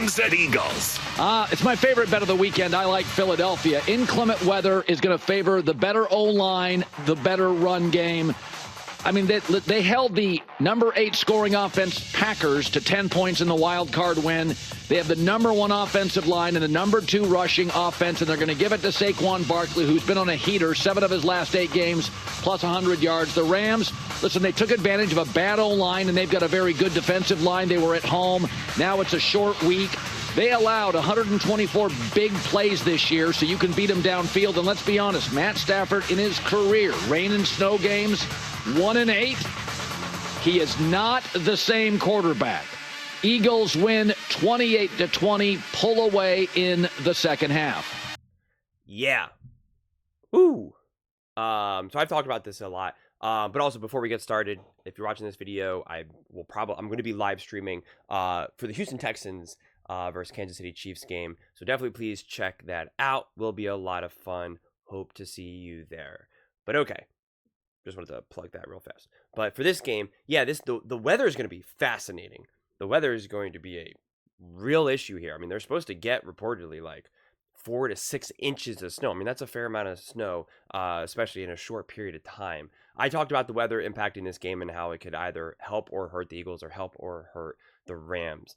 Rams at Eagles. It's my favorite bet of the weekend. I like Philadelphia. Inclement weather is going to favor the better O-line, the better run game. I mean, they held the number 8 scoring offense Packers to 10 points in the wild card win. They have the number 1 offensive line and the number 2 rushing offense, and they're going to give it to Saquon Barkley, who's been on a heater 7 of his last 8 games, plus 100 yards. The Rams, listen, they took advantage of a bad O-line, and they've got a very good defensive line. They were at home. Now it's a short week. They allowed 124 big plays this year, so you can beat them downfield. And let's be honest, Matt Stafford in his career, rain and snow games, 1-8. He is not the same quarterback. Eagles win 28-20, pull away in the second half. Yeah. Ooh. So I've talked about this a lot. But also before we get started, if you're watching this video, I'm going to be live streaming for the Houston Texans versus Kansas City Chiefs game. So definitely please check that out. Will be a lot of fun. Hope to see you there. But okay. Just wanted to plug that real fast. But for this game, yeah, the weather is going to be fascinating. The weather is going to be a real issue here. I mean, they're supposed to get reportedly like 4 to 6 inches of snow. I mean, that's a fair amount of snow, especially in a short period of time. I talked about the weather impacting this game and how it could either help or hurt the Eagles or help or hurt the Rams.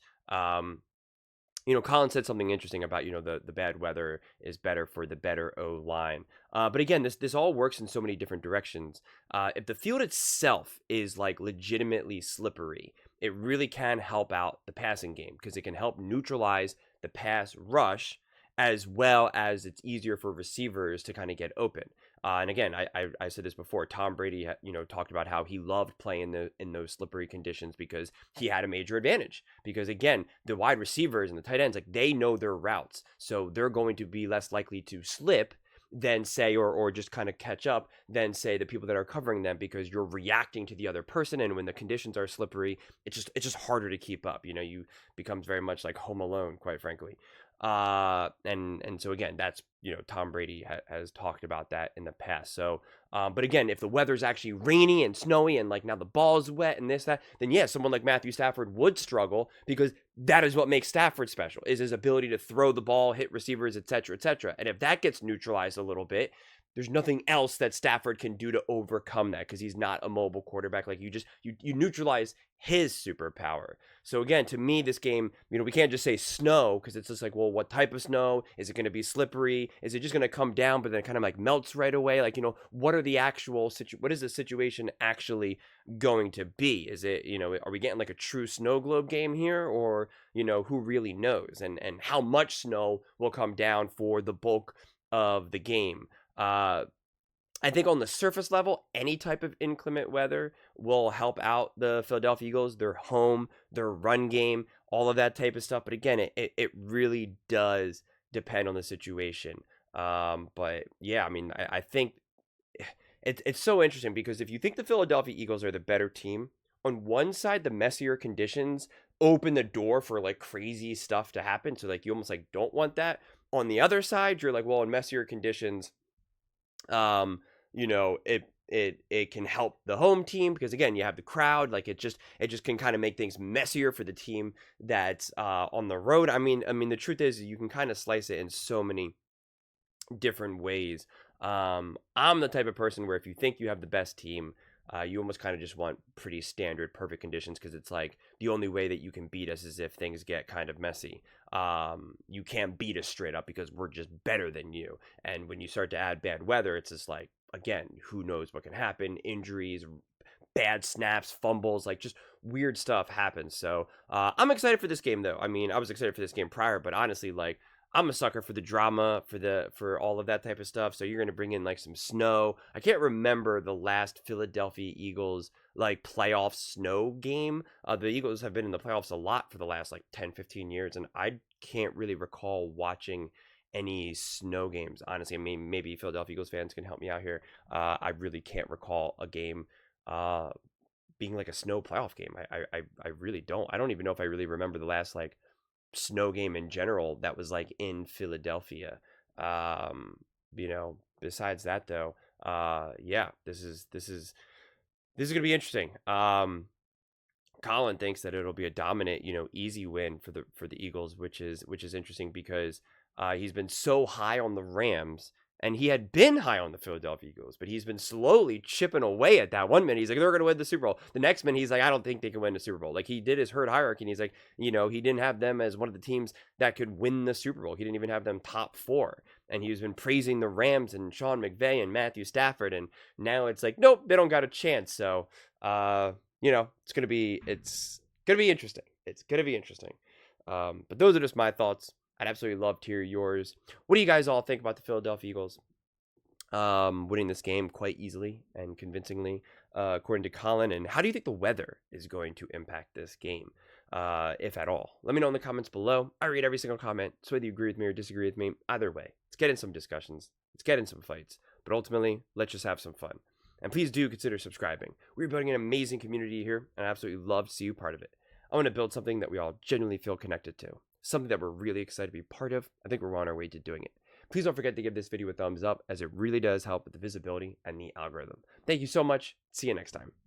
Colin said something interesting about, the bad weather is better for the better O-line. But again, this all works in so many different directions. If the field itself is like legitimately slippery, it really can help out the passing game because it can help neutralize the pass rush as well as it's easier for receivers to kind of get open. And again, I said this before. Tom Brady, talked about how he loved playing in those slippery conditions because he had a major advantage. Because again, the wide receivers and the tight ends, like they know their routes, so they're going to be less likely to slip than say, or just kind of catch up than say the people that are covering them because you're reacting to the other person. And when the conditions are slippery, it's just harder to keep up. You becomes very much like Home Alone, quite frankly. And so again, that's, Tom Brady has talked about that in the past. So, but again, if the weather's actually rainy and snowy and like now the ball's wet and that, then yeah, someone like Matthew Stafford would struggle because that is what makes Stafford special, is his ability to throw the ball, hit receivers, etc., etc. And if that gets neutralized a little bit, there's nothing else that Stafford can do to overcome that because he's not a mobile quarterback. Like you neutralize his superpower. So again, to me, this game, we can't just say snow because it's just like, well, what type of snow? Is it going to be slippery? Is it just going to come down but then kind of like melts right away? Like, what are the actual what is the situation actually going to be? Is it, are we getting like a true snow globe game here or, who really knows? And how much snow will come down for the bulk of the game? I think on the surface level, any type of inclement weather will help out the Philadelphia Eagles, their home, their run game, all of that type of stuff. But again, it really does depend on the situation. But yeah, I mean, I think it's so interesting because if you think the Philadelphia Eagles are the better team, on one side, the messier conditions open the door for like crazy stuff to happen. So like you almost like don't want that. On the other side, you're like, well, in messier conditions, it can help the home team because again, you have the crowd, like it just can kind of make things messier for the team that's on the road. I mean, the truth is you can kind of slice it in so many different ways. I'm the type of person where if you think you have the best team, you almost kind of just want pretty standard perfect conditions because it's like the only way that you can beat us is if things get kind of messy. You can't beat us straight up because we're just better than you. And when you start to add bad weather, it's just like, again, who knows what can happen? Injuries, bad snaps, fumbles, like just weird stuff happens. So I'm excited for this game though. I mean, I was excited for this game prior, but honestly, like I'm a sucker for the drama, for all of that type of stuff. So you're going to bring in like some snow. I can't remember the last Philadelphia Eagles like playoff snow game. The Eagles have been in the playoffs a lot for the last like 10, 15 years. And I can't really recall watching any snow games. Honestly, I mean, maybe Philadelphia Eagles fans can help me out here. I really can't recall a game being like a snow playoff game. I really don't. I don't even know if I really remember the last like snow game in general that was like in Philadelphia. Besides that though, yeah, this is gonna be interesting. Kind Colin thinks that it'll be a dominant, easy win for the Eagles, which is interesting because he's been so high on the Rams. And he had been high on the Philadelphia Eagles, but he's been slowly chipping away at that. One minute, he's like, they're going to win the Super Bowl. The next minute, he's like, I don't think they can win the Super Bowl. Like, he did his herd hierarchy, and he's like, he didn't have them as one of the teams that could win the Super Bowl. He didn't even have them top 4. And he's been praising the Rams and Sean McVay and Matthew Stafford. And now it's like, nope, they don't got a chance. So, it's going to be interesting. It's going to be interesting. But those are just my thoughts. I'd absolutely love to hear yours. What do you guys all think about the Philadelphia Eagles winning this game quite easily and convincingly, according to Colin? And how do you think the weather is going to impact this game, if at all? Let me know in the comments below. I read every single comment, so whether you agree with me or disagree with me, either way, let's get in some discussions. Let's get in some fights. But ultimately, let's just have some fun. And please do consider subscribing. We're building an amazing community here, and I absolutely love to see you part of it. I want to build something that we all genuinely feel connected to. Something that we're really excited to be part of. I think we're on our way to doing it. Please don't forget to give this video a thumbs up, as it really does help with the visibility and the algorithm. Thank you so much. See you next time.